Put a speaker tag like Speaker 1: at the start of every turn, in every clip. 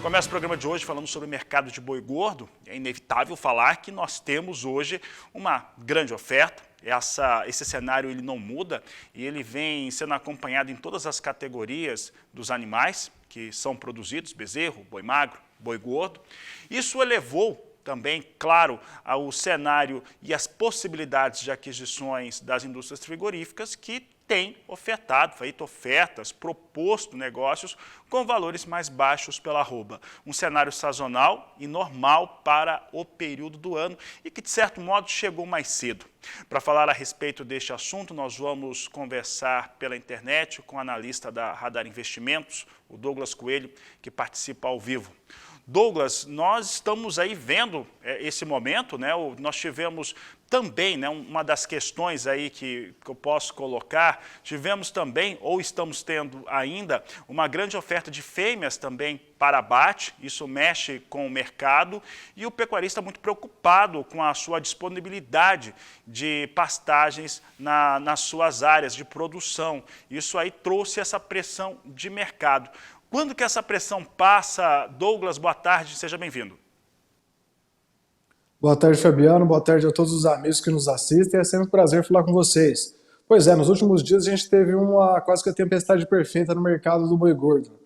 Speaker 1: Começa o programa de hoje falando sobre o mercado de boi gordo. É inevitável falar que nós temos hoje uma grande oferta. Esse cenário ele não muda e ele vem sendo acompanhado em todas as categorias dos animais que são produzidos, bezerro, boi magro, boi gordo. Isso elevou também, claro, ao cenário e as possibilidades de aquisições das indústrias frigoríficas que têm ofertado, feito ofertas, proposto negócios com valores mais baixos pela arroba. Um cenário sazonal e normal para o período do ano e que, de certo modo, chegou mais cedo. Para falar a respeito deste assunto, nós vamos conversar pela internet com o analista da Radar Investimentos, o Douglas Coelho, que participa ao vivo. Douglas, nós estamos aí vendo esse momento, né? Nós tivemos também, né, uma das questões aí que eu posso colocar, tivemos também, ou estamos tendo ainda, uma grande oferta de fêmeas também para abate, isso mexe com o mercado, e o pecuarista muito preocupado com a sua disponibilidade de pastagens nas suas áreas de produção. Isso aí trouxe essa pressão de mercado. Quando que essa pressão passa? Douglas, boa tarde, seja bem-vindo.
Speaker 2: Boa tarde, Fabiano. Boa tarde a todos os amigos que nos assistem. É sempre um prazer falar com vocês. Pois é, nos últimos dias a gente teve quase que a tempestade perfeita no mercado do boi gordo.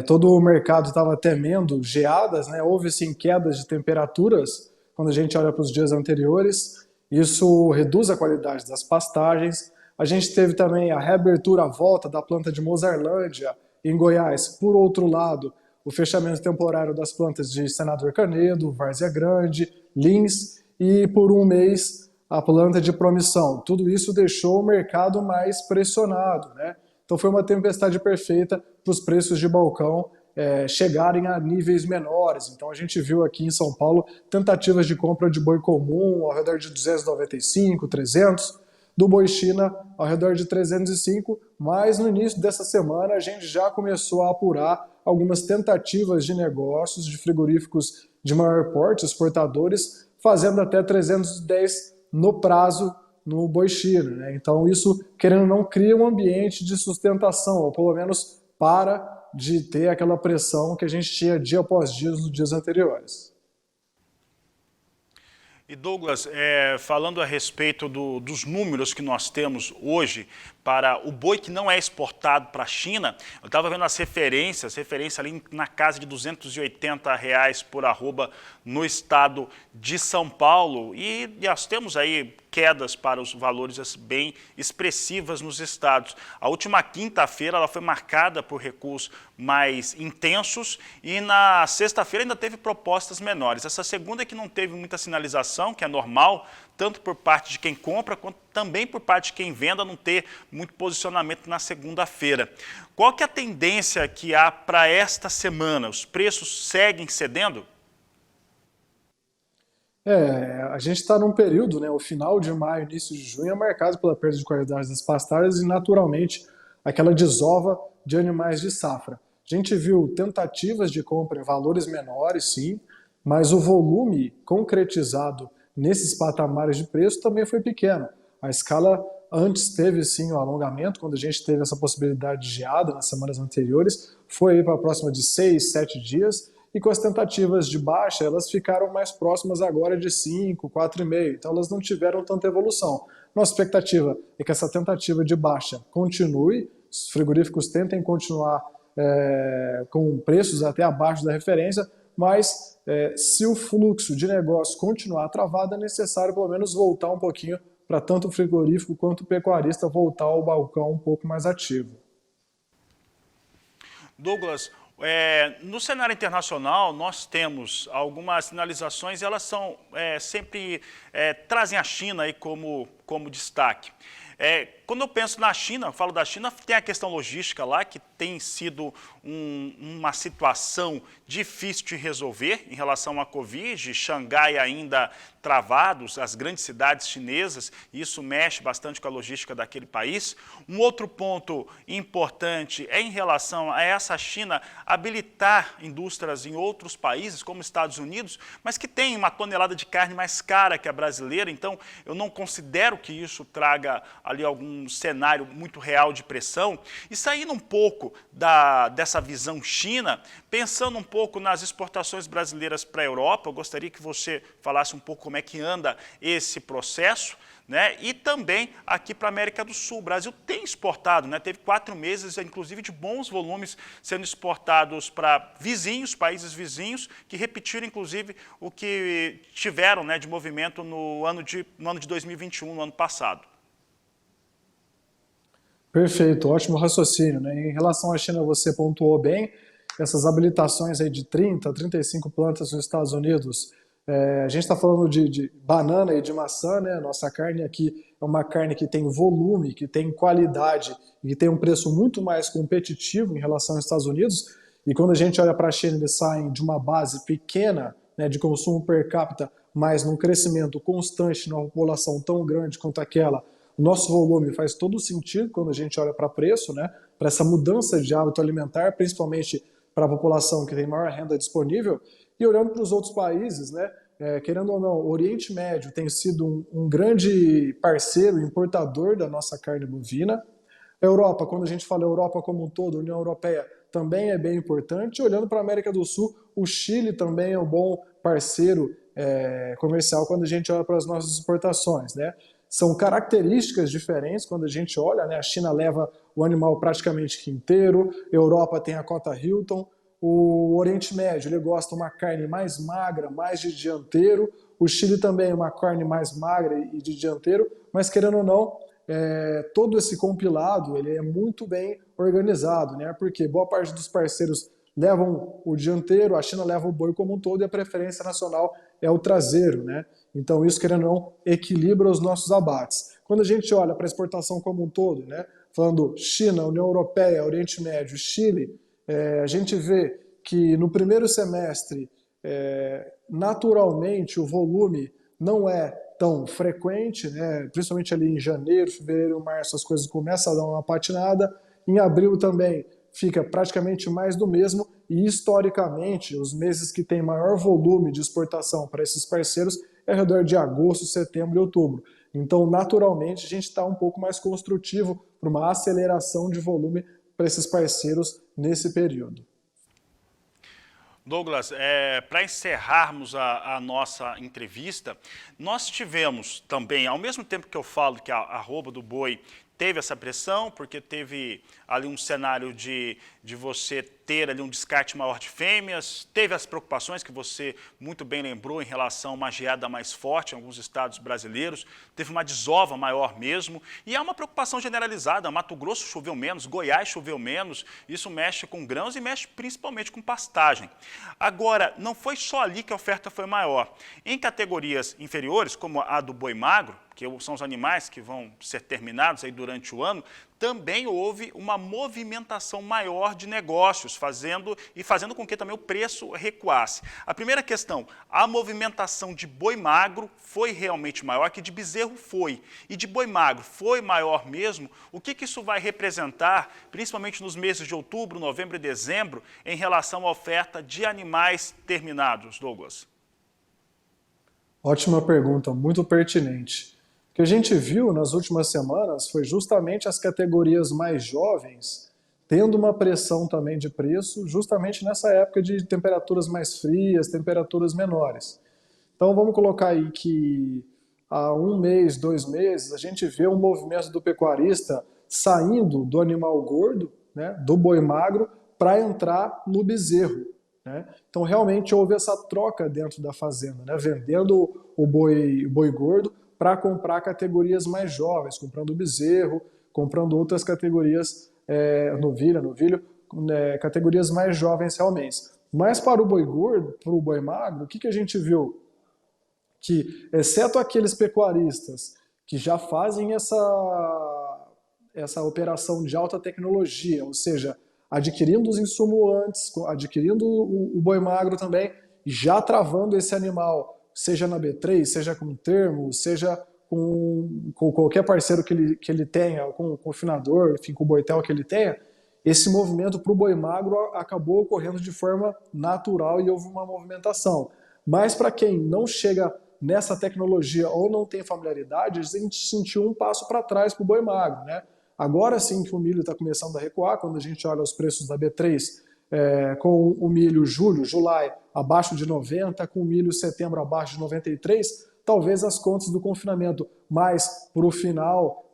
Speaker 2: Todo o mercado estava temendo geadas, né? Houve sim quedas de temperaturas quando a gente olha para os dias anteriores. Isso reduz a qualidade das pastagens. A gente teve também a reabertura à volta da planta de Mozarlândia, em Goiás. Por outro lado, o fechamento temporário das plantas de Senador Canedo, Várzea Grande, Lins e, por um mês, a planta de Promissão. Tudo isso deixou o mercado mais pressionado, né? Então foi uma tempestade perfeita para os preços de balcão chegarem a níveis menores. Então a gente viu aqui em São Paulo tentativas de compra de boi comum ao redor de 295, 300, do boi China ao redor de 305, mas no início dessa semana a gente já começou a apurar algumas tentativas de negócios de frigoríficos de maior porte, exportadores, fazendo até 310 no prazo no boi China, né? Então isso, querendo ou não, cria um ambiente de sustentação, ou pelo menos para de ter aquela pressão que a gente tinha dia após dia nos dias anteriores.
Speaker 1: E Douglas, falando a respeito dos números que nós temos hoje para o boi que não é exportado para a China, eu estava vendo as referência ali na casa de R$280 por arroba no estado de São Paulo, e nós temos aí quedas para os valores bem expressivas nos estados. A última quinta-feira ela foi marcada por recuos mais intensos e na sexta-feira ainda teve propostas menores. Essa segunda é que não teve muita sinalização, que é normal, tanto por parte de quem compra, quanto também por parte de quem venda, não ter muito posicionamento na segunda-feira. Qual que é a tendência que há para esta semana? Os preços seguem cedendo?
Speaker 2: A gente está num período, né, o final de maio, início de junho, é marcado pela perda de qualidade das pastagens e, naturalmente, aquela desova de animais de safra. A gente viu tentativas de compra em valores menores, sim, mas o volume concretizado nesses patamares de preço também foi pequeno. A escala antes teve, sim, o alongamento, quando a gente teve essa possibilidade de geada nas semanas anteriores, foi para próxima de 6, 7 dias, e com as tentativas de baixa, elas ficaram mais próximas agora de 5, 4,5, então elas não tiveram tanta evolução. Nossa expectativa é que essa tentativa de baixa continue, os frigoríficos tentem continuar com preços até abaixo da referência, mas se o fluxo de negócio continuar travado, é necessário pelo menos voltar um pouquinho para tanto o frigorífico quanto o pecuarista voltar ao balcão um pouco mais ativo.
Speaker 1: Douglas, no cenário internacional, nós temos algumas sinalizações, elas são sempre trazem a China aí como destaque. Quando eu penso na China, eu falo da China, tem a questão logística lá, que tem sido uma situação difícil de resolver em relação à Covid, Xangai ainda travados, as grandes cidades chinesas, e isso mexe bastante com a logística daquele país. Um outro ponto importante é em relação a essa China habilitar indústrias em outros países, como Estados Unidos, mas que tem uma tonelada de carne mais cara que a brasileira, então eu não considero espero que isso traga ali algum cenário muito real de pressão. E saindo um pouco dessa visão China, pensando um pouco nas exportações brasileiras para a Europa, eu gostaria que você falasse um pouco como é que anda esse processo, né? E também aqui para a América do Sul. O Brasil tem exportado, né? Teve 4 meses, inclusive, de bons volumes sendo exportados para vizinhos, países vizinhos, que repetiram, inclusive, o que tiveram, né, de movimento no ano de 2021, no ano passado.
Speaker 2: Perfeito, ótimo raciocínio, né? Em relação à China, você pontuou bem, essas habilitações aí de 30, 35 plantas nos Estados Unidos. A gente está falando de banana e de maçã, né? Nossa carne aqui é uma carne que tem volume, que tem qualidade e que tem um preço muito mais competitivo em relação aos Estados Unidos. E quando a gente olha para a China, eles saem de uma base pequena, né, de consumo per capita, mas num crescimento constante numa população tão grande quanto aquela. O nosso volume faz todo sentido quando a gente olha para preço, né? Para essa mudança de hábito alimentar, principalmente para a população que tem maior renda disponível. E olhando para os outros países, né, querendo ou não, o Oriente Médio tem sido um grande parceiro, importador da nossa carne bovina. A Europa, quando a gente fala Europa como um todo, a União Europeia também é bem importante. Olhando para a América do Sul, o Chile também é um bom parceiro comercial quando a gente olha para as nossas exportações, né? São características diferentes quando a gente olha, né? A China leva o animal praticamente inteiro, a Europa tem a cota Hilton, o Oriente Médio ele gosta de uma carne mais magra, mais de dianteiro, o Chile também é uma carne mais magra e de dianteiro, mas querendo ou não, todo esse compilado ele é muito bem organizado, né? Porque boa parte dos parceiros levam o dianteiro, a China leva o boi como um todo e a preferência nacional é o traseiro, né? Então isso, querendo ou não, equilibra os nossos abates. Quando a gente olha para a exportação como um todo, né? Falando China, União Europeia, Oriente Médio, Chile, a gente vê que no primeiro semestre, naturalmente, o volume não é tão frequente, né? Principalmente ali em janeiro, fevereiro, março, as coisas começam a dar uma patinada. Em abril também fica praticamente mais do mesmo e, historicamente, os meses que têm maior volume de exportação para esses parceiros é ao redor de agosto, setembro e outubro. Então, naturalmente, a gente está um pouco mais construtivo para uma aceleração de volume para esses parceiros nesse período.
Speaker 1: Douglas, para encerrarmos a nossa entrevista, nós tivemos também, ao mesmo tempo que eu falo que a arroba do boi teve essa pressão, porque teve ali um cenário de você ter ali um descarte maior de fêmeas, teve as preocupações que você muito bem lembrou em relação a uma geada mais forte em alguns estados brasileiros, teve uma desova maior mesmo, e há uma preocupação generalizada. Mato Grosso choveu menos, Goiás choveu menos, isso mexe com grãos e mexe principalmente com pastagem. Agora, não foi só ali que a oferta foi maior. Em categorias inferiores, como a do boi magro, que são os animais que vão ser terminados aí durante o ano, também houve uma movimentação maior de negócios, fazendo com que também o preço recuasse. A primeira questão, a movimentação de boi magro foi realmente maior, que de bezerro foi. E de boi magro foi maior mesmo. O que isso vai representar, principalmente nos meses de outubro, novembro e dezembro, em relação à oferta de animais terminados, Douglas?
Speaker 2: Ótima pergunta, muito pertinente. O que a gente viu nas últimas semanas foi justamente as categorias mais jovens tendo uma pressão também de preço, justamente nessa época de temperaturas mais frias, temperaturas menores. Então vamos colocar aí que há 1 mês, 2 meses, a gente vê um movimento do pecuarista saindo do animal gordo, né, do boi magro, para entrar no bezerro, né? Então realmente houve essa troca dentro da fazenda, né, vendendo o boi gordo para comprar categorias mais jovens, comprando bezerro, comprando outras categorias, novilho, categorias mais jovens realmente. Mas para o boi gordo, para o boi magro, o que a gente viu? Que, exceto aqueles pecuaristas que já fazem essa operação de alta tecnologia, ou seja, adquirindo os insumos antes, adquirindo o boi magro também, já travando esse animal, seja na B3, seja com termo, seja com qualquer parceiro que ele tenha, com o confinador, enfim, com o boitel que ele tenha, esse movimento para o boi magro acabou ocorrendo de forma natural e houve uma movimentação. Mas para quem não chega nessa tecnologia ou não tem familiaridade, a gente sentiu um passo para trás para o boi magro, né? Agora sim que o milho está começando a recuar, quando a gente olha os preços da B3, com o milho julho, July, abaixo de 90, com o milho setembro abaixo de 93, talvez as contas do confinamento mais para o final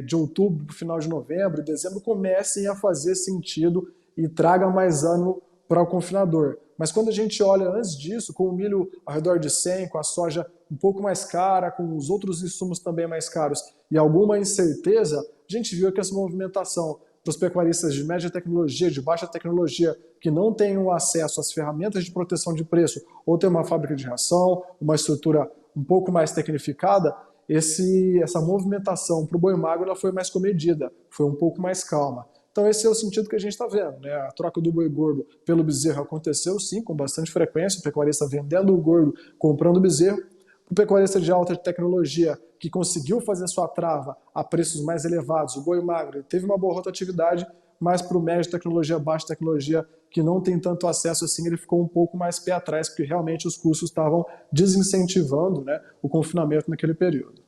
Speaker 2: de outubro, para o final de novembro e dezembro, comecem a fazer sentido e traga mais ânimo para o confinador. Mas quando a gente olha antes disso, com o milho ao redor de 100, com a soja um pouco mais cara, com os outros insumos também mais caros e alguma incerteza, a gente viu que essa movimentação dos pecuaristas de média tecnologia, de baixa tecnologia, que não tenham acesso às ferramentas de proteção de preço ou tem uma fábrica de ração, uma estrutura um pouco mais tecnificada, essa movimentação para o boi magro ela foi mais comedida, foi um pouco mais calma. Então esse é o sentido que a gente está vendo, né? A troca do boi gordo pelo bezerro aconteceu sim, com bastante frequência, o pecuarista vendendo o gordo, comprando o bezerro. O pecuarista de alta tecnologia que conseguiu fazer sua trava a preços mais elevados, o boi magro teve uma boa rotatividade, mas para o médio tecnologia, baixa tecnologia, que não tem tanto acesso assim, ele ficou um pouco mais pé atrás, porque realmente os custos estavam desincentivando, né, o confinamento naquele período.